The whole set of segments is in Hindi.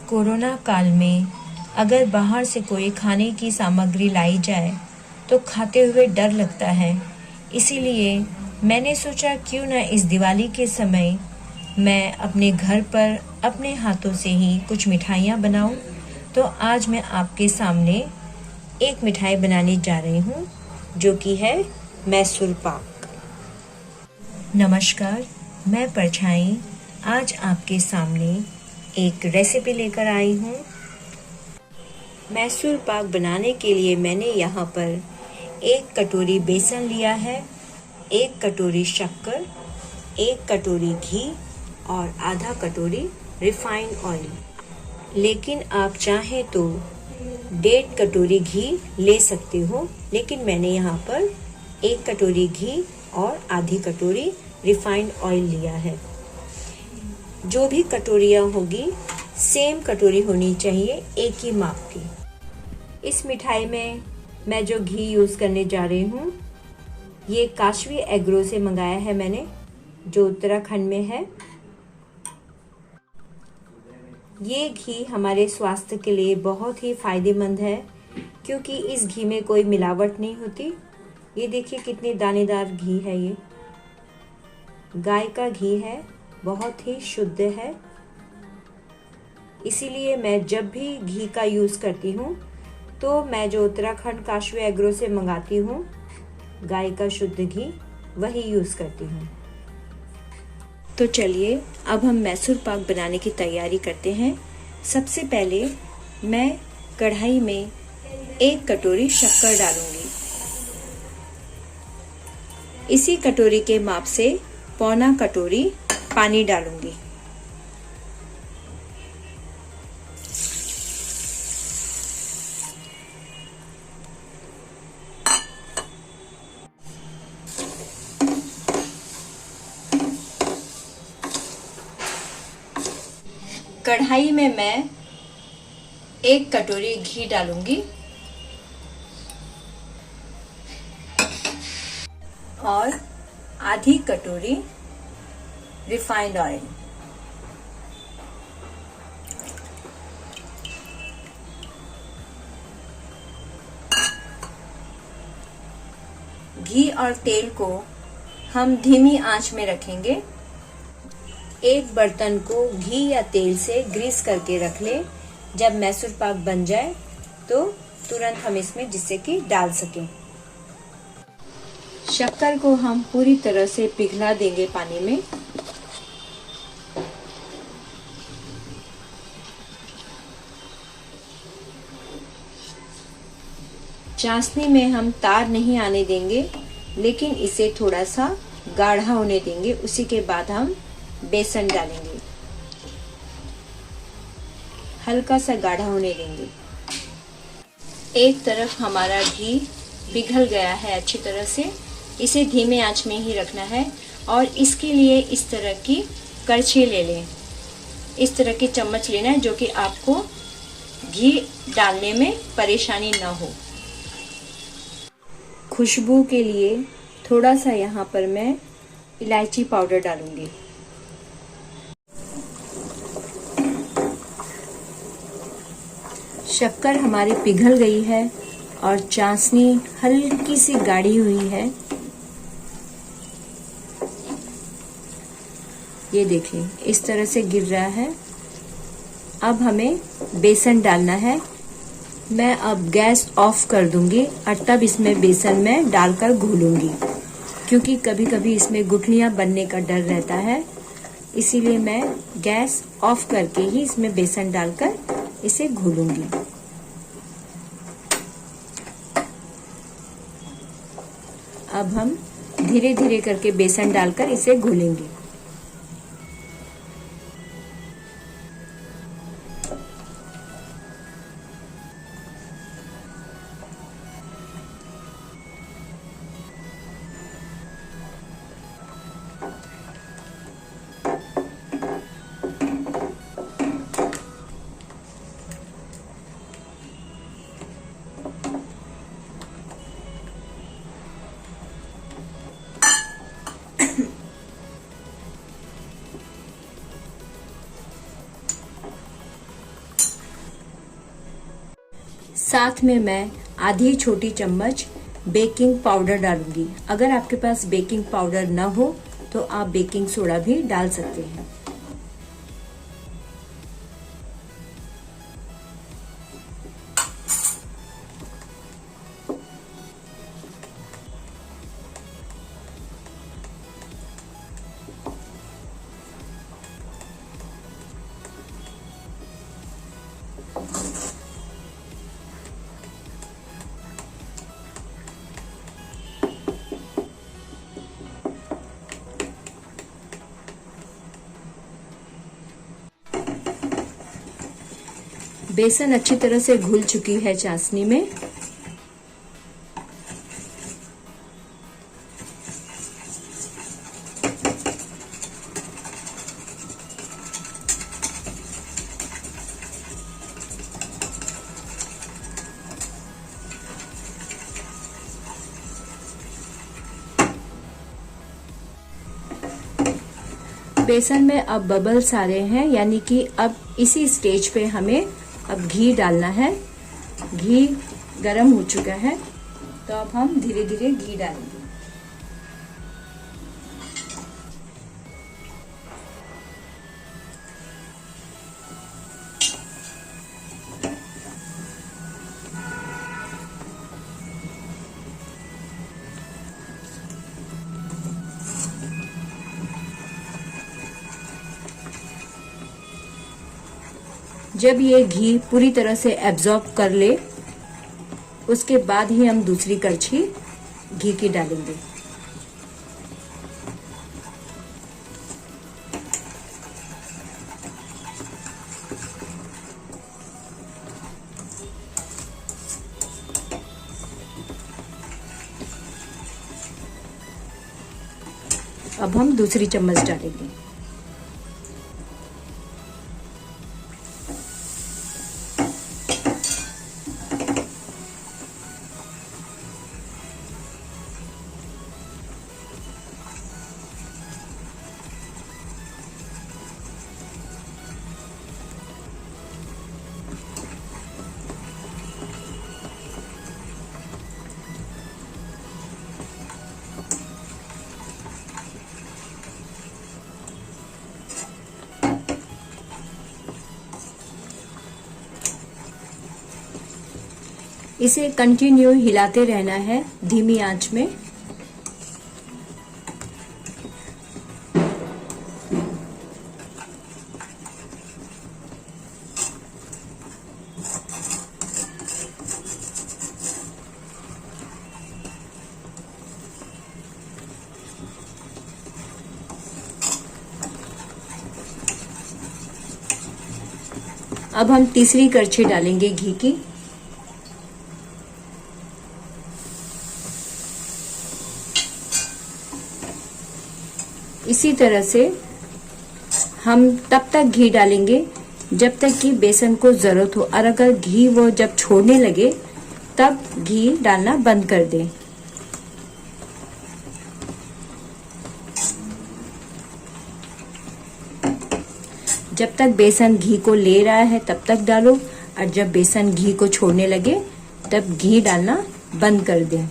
कोरोना काल में अगर बाहर से कोई खाने की सामग्री लाई जाए तो खाते हुए डर लगता है। इसीलिए मैंने सोचा क्यों न इस दिवाली के समय मैं अपने घर पर अपने हाथों से ही कुछ मिठाइयाँ बनाऊं। तो आज मैं आपके सामने एक मिठाई बनाने जा रही हूँ जो कि है मैसूर पाक। नमस्कार, मैं परछाई आज आपके सामने एक रेसिपी लेकर आई हूँ। मैसूर पाक बनाने के लिए मैंने यहाँ पर 1 कटोरी बेसन लिया है, 1 कटोरी शक्कर, 1 कटोरी घी और आधा कटोरी रिफाइंड ऑयल। लेकिन आप चाहें तो 1.5 कटोरी घी ले सकते हो, लेकिन मैंने यहाँ पर 1 कटोरी घी और आधी कटोरी रिफाइंड ऑयल लिया है। जो भी कटोरियाँ होगी सेम कटोरी होनी चाहिए, एक ही माप की। इस मिठाई में मैं जो घी यूज़ करने जा रही हूँ ये काशवी एग्रो से मंगाया है मैंने, जो उत्तराखंड में है। ये घी हमारे स्वास्थ्य के लिए बहुत ही फायदेमंद है क्योंकि इस घी में कोई मिलावट नहीं होती। ये देखिए कितनी दानेदार घी है। ये गाय का घी है, बहुत ही शुद्ध है। इसीलिए मैं जब भी घी का यूज़ करती हूँ तो मैं जो उत्तराखंड काशवी एग्रो से मंगाती हूँ गाय का शुद्ध घी, वही यूज़ करती हूँ। तो चलिए अब हम मैसूर पाक बनाने की तैयारी करते हैं। सबसे पहले मैं कढ़ाई में 1 कटोरी शक्कर डालूंगी। इसी कटोरी के माप से 1/4 कटोरी पानी डालूंगी। कढ़ाई में मैं 1 कटोरी घी डालूंगी और आधी कटोरी रिफाइंड ऑयल। घी और तेल को हम धीमी आंच में रखेंगे। एक बर्तन को घी या तेल से ग्रीस करके रख ले। जब मैसूर पाक बन जाए तो तुरंत हम इसमें जिससे कि डाल सकें। शक्कर को हम पूरी तरह से पिघला देंगे पानी में। चाशनी में हम तार नहीं आने देंगे, लेकिन इसे थोड़ा सा गाढ़ा होने देंगे। उसी के बाद हम बेसन डालेंगे, हल्का सा गाढ़ा होने देंगे। एक तरफ हमारा घी पिघल गया है अच्छी तरह से। इसे धीमे आंच में ही रखना है और इसके लिए इस तरह की करछी ले लें। इस तरह की चम्मच लेना है जो कि आपको घी डालने में परेशानी ना हो। खुशबू के लिए थोड़ा सा यहाँ पर मैं इलायची पाउडर डालूंगी। शक्कर हमारी पिघल गई है और चाशनी हल्की सी गाढ़ी हुई है। ये देखिए इस तरह से गिर रहा है। अब हमें बेसन डालना है। मैं अब गैस ऑफ कर दूंगी और तब इसमें बेसन में डालकर घोलूंगी, क्योंकि कभी कभी इसमें गुठलियां बनने का डर रहता है। इसीलिए मैं गैस ऑफ करके ही इसमें बेसन डालकर इसे घोलूंगी। अब हम धीरे धीरे करके बेसन डालकर इसे घोलेंगे। साथ में मैं आधी छोटी चम्मच बेकिंग पाउडर डालूंगी। अगर आपके पास बेकिंग पाउडर न हो तो आप बेकिंग सोडा भी डाल सकते हैं। बेसन अच्छी तरह से घुल चुकी है चाशनी में। बेसन में अब बबल्स आ रहे हैं, यानी कि अब इसी स्टेज पे हमें अब घी डालना है। घी गरम हो चुका है तो अब हम धीरे धीरे घी डालेंगे। जब ये घी पूरी तरह से एब्जॉर्ब कर ले उसके बाद ही हम दूसरी कड़छी घी की डालेंगे। अब हम दूसरी चम्मच डालेंगे। इसे कंटिन्यू हिलाते रहना है धीमी आंच में। अब हम तीसरी कड़छी डालेंगे घी की। इसी तरह से हम तब तक घी डालेंगे जब तक कि बेसन को जरूरत हो, और अगर घी वो जब छोड़ने लगे तब घी डालना बंद कर दें। जब तक बेसन घी को ले रहा है तब तक डालो, और जब बेसन घी को छोड़ने लगे तब घी डालना बंद कर दें।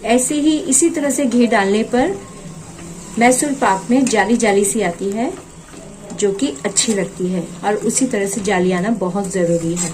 ऐसे ही इसी तरह से घी डालने पर मैसूर पाक में जाली जाली सी आती है जो कि अच्छी लगती है, और उसी तरह से जाली आना बहुत जरूरी है।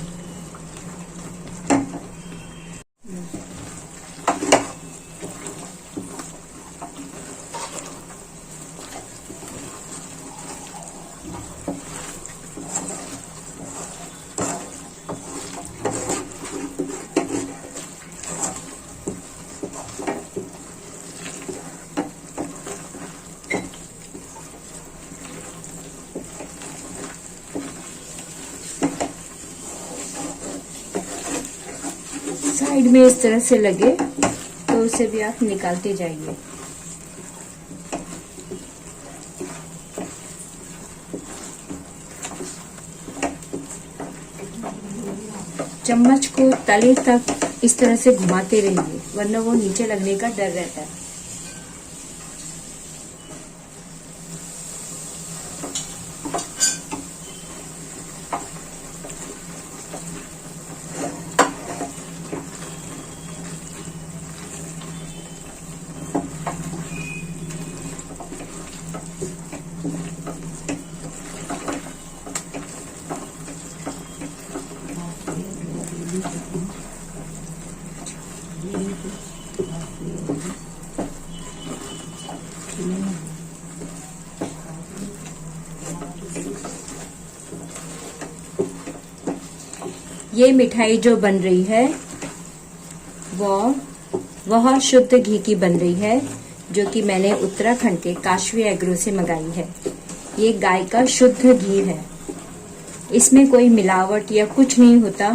साइड में इस तरह से लगे तो उसे भी आप निकालते जाइए। चम्मच को तले तक इस तरह से घुमाते रहिए, वरना वो नीचे लगने का डर रहता है। ये मिठाई जो बन रही है वह शुद्ध घी की बन रही है, जो कि मैंने उत्तराखंड के काशवी एग्रो से मंगाई है। ये गाय का शुद्ध घी है, इसमें कोई मिलावट या कुछ नहीं होता।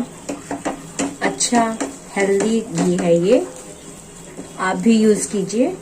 अच्छा हेल्दी घी है ये, आप भी यूज कीजिए।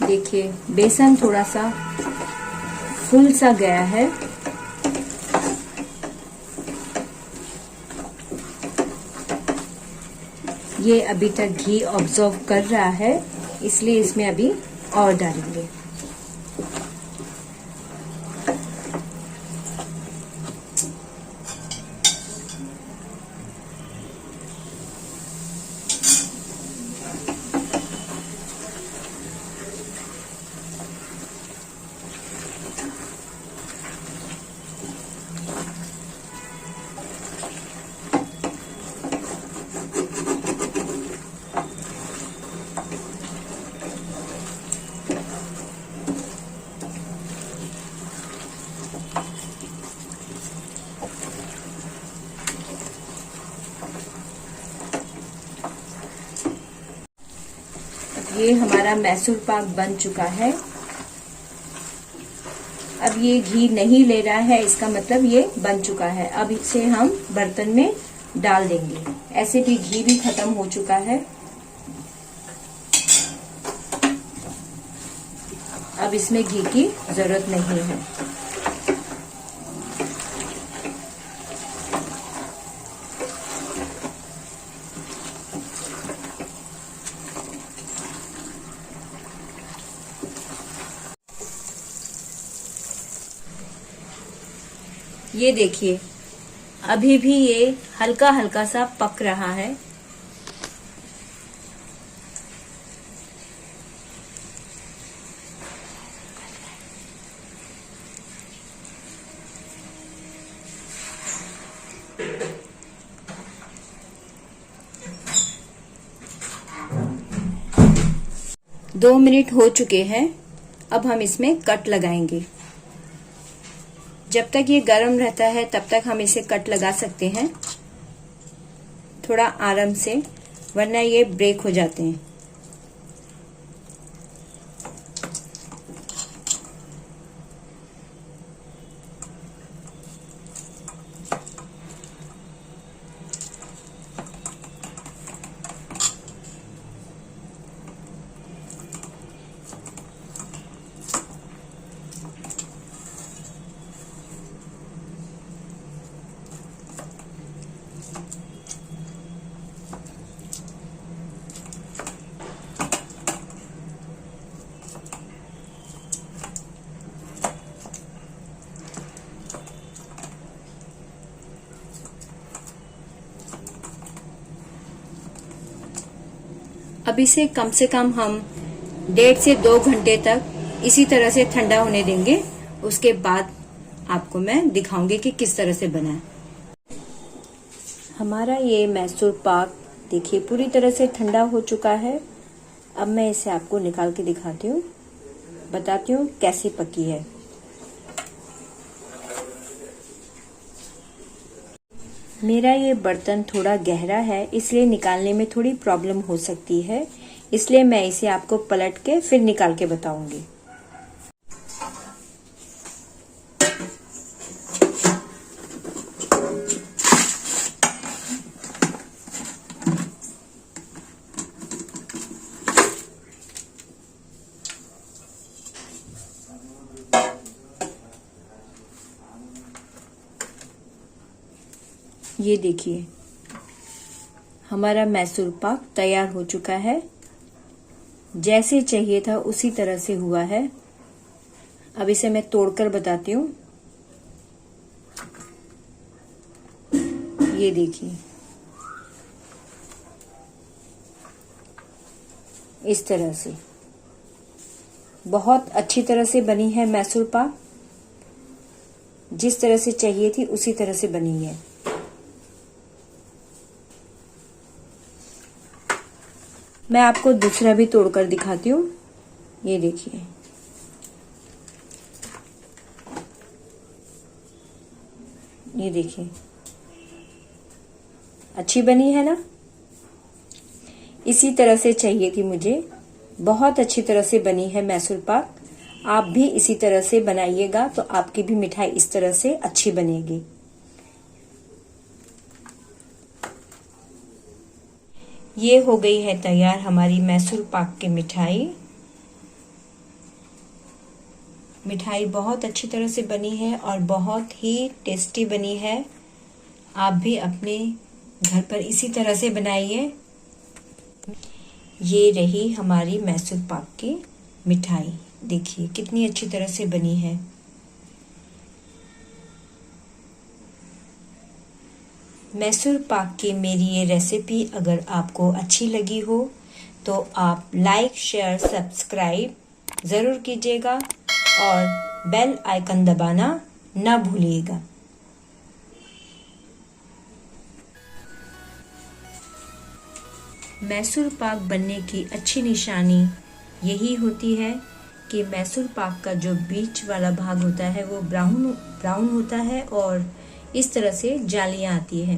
देखिए बेसन थोड़ा सा फूल सा गया है। ये अभी तक घी ऑब्जर्व कर रहा है, इसलिए इसमें अभी और डालेंगे। ये हमारा मैसूर पाक बन चुका है। अब ये घी नहीं ले रहा है, इसका मतलब ये बन चुका है। अब इसे हम बर्तन में डाल देंगे। ऐसे भी घी भी खत्म हो चुका है। अब इसमें घी की जरूरत नहीं है। ये देखिए अभी भी ये हल्का हल्का सा पक रहा है। दो मिनट हो चुके हैं। अब हम इसमें कट लगाएंगे। जब तक ये गर्म रहता है तब तक हम इसे कट लगा सकते हैं, थोड़ा आराम से, वरना ये ब्रेक हो जाते हैं। अब इसे कम से कम हम 1.5 से 2 घंटे तक इसी तरह से ठंडा होने देंगे। उसके बाद आपको मैं दिखाऊंगी कि किस तरह से बना है। हमारा ये मैसूर पाक देखिए पूरी तरह से ठंडा हो चुका है। अब मैं इसे आपको निकाल के दिखाती हूँ, बताती हूँ कैसे पकी है। मेरा ये बर्तन थोड़ा गहरा है, इसलिए निकालने में थोड़ी प्रॉब्लम हो सकती है, इसलिए मैं इसे आपको पलट के फिर निकाल के बताऊंगी। ये देखिए हमारा मैसूर पाक तैयार हो चुका है। जैसे चाहिए था उसी तरह से हुआ है। अब इसे मैं तोड़कर बताती हूँ। ये देखिए इस तरह से बहुत अच्छी तरह से बनी है मैसूर पाक। जिस तरह से चाहिए थी उसी तरह से बनी है। मैं आपको दूसरा भी तोड़कर दिखाती हूँ। ये देखिए ये देखिए अच्छी बनी है ना। इसी तरह से चाहिए थी मुझे। बहुत अच्छी तरह से बनी है मैसूर पाक। आप भी इसी तरह से बनाइएगा तो आपकी भी मिठाई इस तरह से अच्छी बनेगी। ये हो गई है तैयार हमारी मैसूर पाक की मिठाई। मिठाई बहुत अच्छी तरह से बनी है और बहुत ही टेस्टी बनी है। आप भी अपने घर पर इसी तरह से बनाइए। ये रही हमारी मैसूर पाक की मिठाई। देखिए कितनी अच्छी तरह से बनी है। मैसूर पाक की मेरी ये रेसिपी अगर आपको अच्छी लगी हो तो आप लाइक, शेयर, सब्सक्राइब ज़रूर कीजिएगा और बेल आइकन दबाना ना भूलिएगा। मैसूर पाक बनने की अच्छी निशानी यही होती है कि मैसूर पाक का जो बीच वाला भाग होता है वो ब्राउन होता है और इस तरह से जालियां आती है।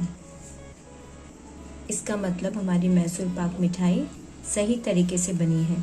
इसका मतलब हमारी मैसूर पाक मिठाई सही तरीके से बनी है।